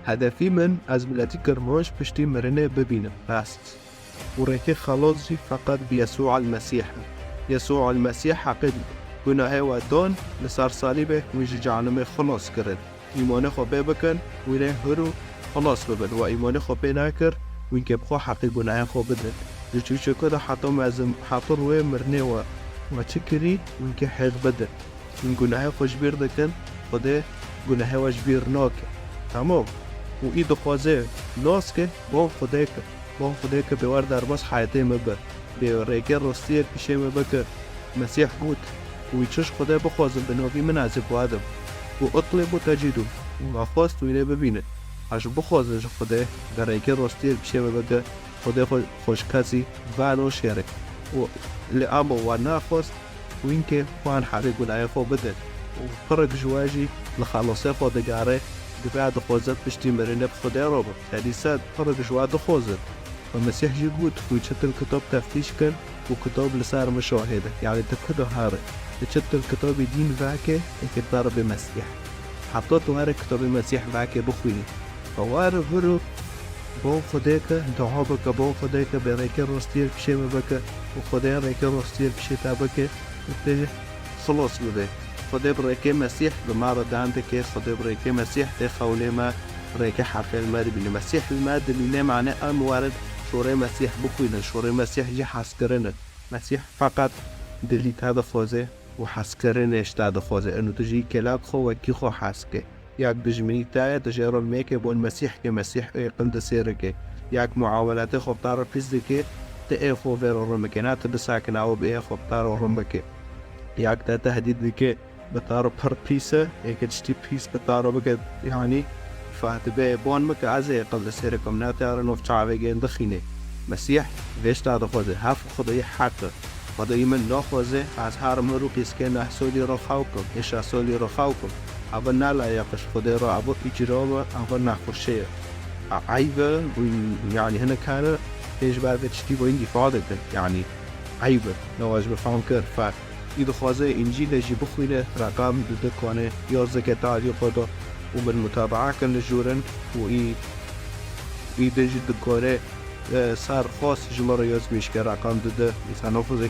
هدفی من از ملتی کرمانش پشتی مرنه ببینم بس وريكي خلاص جي فقط بيسوع المسيح. يسوع المسيح حقيقي گناه ودان لسر صلیب ویجی جهنم خلاص کرد. ایمان خو بکن ویره هرو خلاص ببن و ایمان خو نکر وین که بخوا حقی گناه خو بدن. جوچو چکده حتی مزم حتی روی مرنه و چه کری وین که حق بدن. وین گناه خوش بیر دکن خدا گناه وش بیر ناکه. تمام. و ای دخوازه ناس که با خدا که با خدا که بیوار در باز حیاته مبر. به ریکه راستی پیشه مبر که مسیح بود. ويتشش خدا بخوازم بنوفي من عزب وادم واطلب تجدو وخواست ويلي ببينه عش بخوازش خدا در ایکه راستیر بشه بگه خدا خوش کسی و شرک و لعبه و نخواست و اینکه خوان حقیق گناه خو بده و فرق جواجی لخلاصه خود گاره بعد خوازت بشتی مرینه بخدا رو با حدیثات فرق جواد خوازت ومسيح جيبوت ويشت الكتاب تفتيش كان وكتاب لسار مشاهدة يعني تكده هاري تشت الكتاب دين فاكي اكتار بمسيح حطوتو هاري كتاب المسيح فاكي بخويني فوار فرو بون خديك دعابك بون خديك بريكي رستير بشي مبكا وخدي ريكي رستير بشي تابكي وتجي خلاص بده خدي بريكي مسيح بمعرض عندك خدي بريكي مسيح تخولي ما ريكي حرف المادي بالمسيح المادي اللي معناه وارد شوري مسيح بخوينا شوري مسيح جي حسكرنا مسيح فقط دليت هذا فوزه وحسكرنا اشت هذا فوزه انه تجي كلاك خو وكي خو حسكه ياك بجمني تايا تجارب ميكي بون مسيح كمسيح قلد سيرك ياك معاولات خو بطار فيزيكي تأي خو فيرو رمكينات بساكن او بأي خو بطار رمكي ياك تا تهديد بكي بطار بر بيسة ايك تشتي بيس بطار بك يعني فهتبقى بون مك عزي قبل سيركم ناتار نوف شعبين دخينه مسيح فيش هذا خوزه هاف خدای حق خدای من نخوزه از هر مرو قیسکه نحسولی رو خواکم ایش اصولی رو خواکم اول نلا یقش خدای رو اول اجرام اول نخوشه عیبه يعني هنا كان ايش بعد تشتي بو عندي فاضل يعني عيبه نواج بفهم كر ف إذا خوازه إنجيل يجي بخويله رقم دكانه يازه كتاب يقطع وبالمتابعة كان الجورن وإي دجي دكانه صار خاص جمرة ياز مشكلة رقم ده مثلا نفوذ